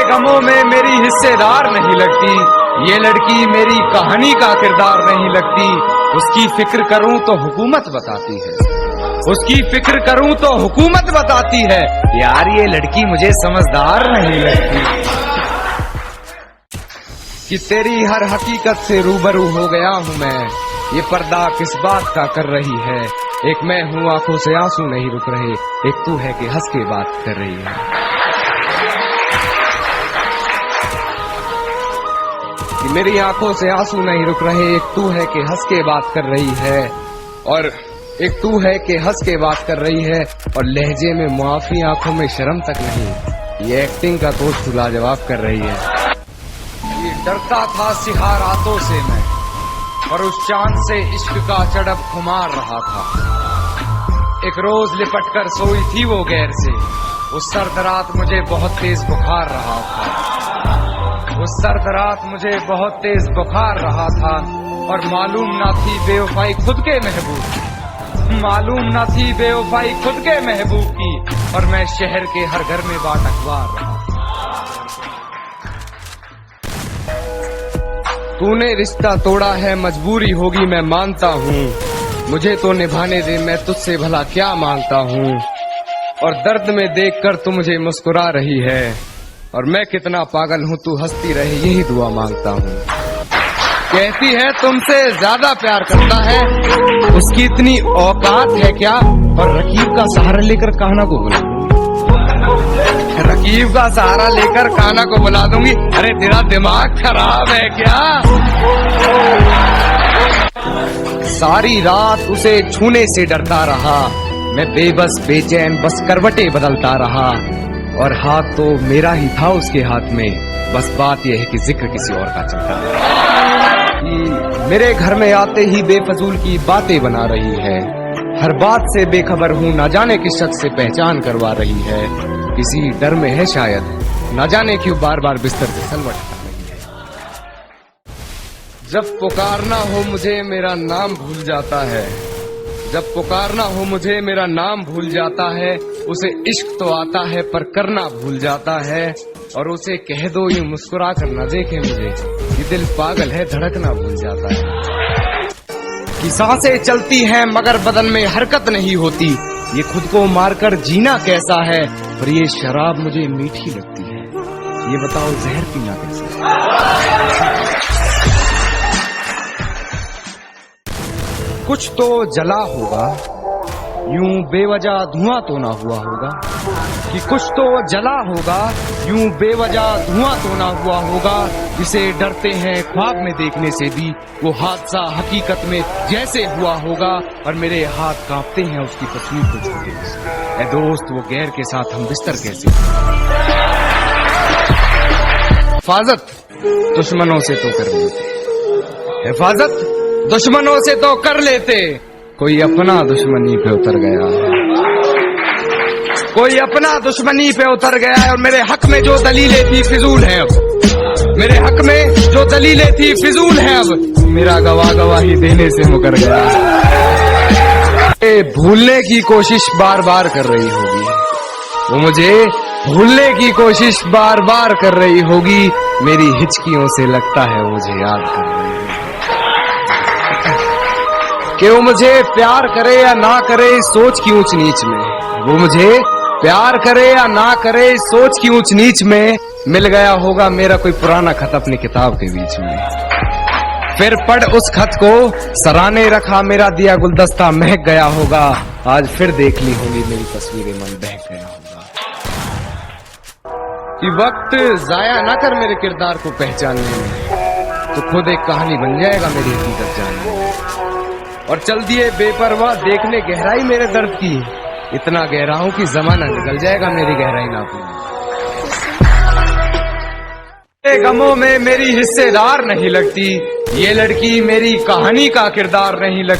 गमों में मेरी हिस्सेदार नहीं लगती, ये लड़की मेरी कहानी का किरदार नहीं लगती। उसकी फिक्र करूं तो हुकूमत बताती है, उसकी फिक्र करूं तो हुकूमत बताती है। यार ये लड़की मुझे समझदार नहीं लगती। कि तेरी हर हकीकत से रूबरू हो गया हूं मैं, ये पर्दा किस बात का कर रही है। एक मैं हूं आंखों से आंसू नहीं रुक रहे, एक तू है कि हंस के बात कर रही है। कि मेरी आंखों से आंसू नहीं रुक रहे, एक तू है कि हंस के बात कर रही है। और एक तू है कि हंस के बात कर रही है, और लहजे में मुआफी आंखों में शर्म तक नहीं। ये एक्टिंग का कोच तू लाजवाब कर रही है। ये डरता था सिहा रातों से मैं, और उस चांद से इश्क का चड़प खुमार रहा था। एक रोज लिपट कर सोई थी वो गैर से, उस सर्द रात मुझे बहुत तेज बुखार रहा था। उस सर्द रात मुझे बहुत तेज बुखार रहा था, और मालूम ना थी बेवफाई खुद के महबूब की, मालूम ना थी बेवफाई खुद के महबूब की। और मैं शहर के हर घर में बाट अखबार रहा। तूने रिश्ता तोड़ा है, मजबूरी होगी मैं मानता हूँ, मुझे तो निभाने दे, मैं तुझसे भला क्या मांगता हूँ। और दर्द में देखकर तू मुझे मुस्कुरा रही है, और मैं कितना पागल हूँ तू हंसती रहे, यही दुआ मांगता हूँ। कहती है तुमसे ज्यादा प्यार करता है, उसकी इतनी औकात है क्या। और रकीब का सहारा लेकर कान्हा को बुला, रकीब का सहारा लेकर कान्हा को बुला दूंगी। अरे तेरा दिमाग खराब है क्या। सारी रात उसे छूने से डरता रहा, मैं बेबस बेचैन बस करवटें बदलता रहा। और हाथ तो मेरा ही था उसके हाथ में, बस बात यह है कि जिक्र किसी और का चलता है। मेरे घर में आते ही बेफजूल की बातें बना रही है, हर बात से बेखबर हूँ, ना जाने किस शख्स से पहचान करवा रही है। किसी डर में है शायद, ना जाने क्यों बार बार बिस्तर से सलवट कर रही है। जब पुकारना हो मुझे मेरा नाम भूल जाता है, जब पुकारना हो मुझे मेरा नाम भूल जाता है। उसे इश्क तो आता है पर करना भूल जाता है, और उसे कह दो यूं मुस्कुरा कर न देखे मुझे, ये दिल पागल है धड़कना भूल जाता है। कि सांसें चलती हैं मगर बदन में हरकत नहीं होती, ये खुद को मारकर जीना कैसा है। पर ये शराब मुझे मीठी लगती है, ये बताओ जहर पीना कैसा। कुछ तो जला होगा, यूं बेवजह धुआं तो ना हुआ होगा। कि कुछ तो जला होगा, यूं बेवजह धुआं तो ना हुआ होगा। जिसे डरते हैं ख्वाब में देखने से भी, वो हादसा हकीकत में जैसे हुआ होगा। और मेरे हाथ कांपते हैं उसकी तस्वीर को छूने से। ऐ दोस्त वो गैर के साथ हम बिस्तर कैसे। हिफाजत दुश्मनों से तो कर लेते, हिफाजत दुश्मनों से तो कर लेते। कोई अपना दुश्मनी पे उतर गया है, कोई अपना दुश्मनी पे उतर गया है। और मेरे हक में जो दलीलें थी फिजूल है अब, मेरे हक में जो दलीलें थी फिजूल है अब। मेरा गवाही देने से मुकर गया। भूलने की कोशिश बार बार कर रही होगी, वो मुझे भूलने की कोशिश बार बार कर रही होगी। मेरी हिचकियों से लगता है मुझे याद कर रही है। कि वो मुझे प्यार करे या ना करे सोच की ऊंच नीच में, वो मुझे प्यार करे या ना करे सोच की ऊंच नीच में। मिल गया होगा मेरा कोई पुराना खत अपनी किताब के बीच में, फिर पढ़ उस खत को सराहने रखा मेरा दिया गुलदस्ता महक गया होगा। आज फिर देख ली होगी मेरी तस्वीरें, मन बहक गया होगा। कि वक्त जाया ना कर मेरे किरदार को पहचानने में, तो खुद एक कहानी बन जाएगा मेरी हकीकत जानने में। और चल दिए बेपरवाह देखने गहराई मेरे दर्द की, इतना गहरा हूं कि जमाना निकल जाएगा मेरी गहराई नापने। गमों में मेरी हिस्सेदार नहीं लगती, ये लड़की मेरी कहानी का किरदार नहीं लगती।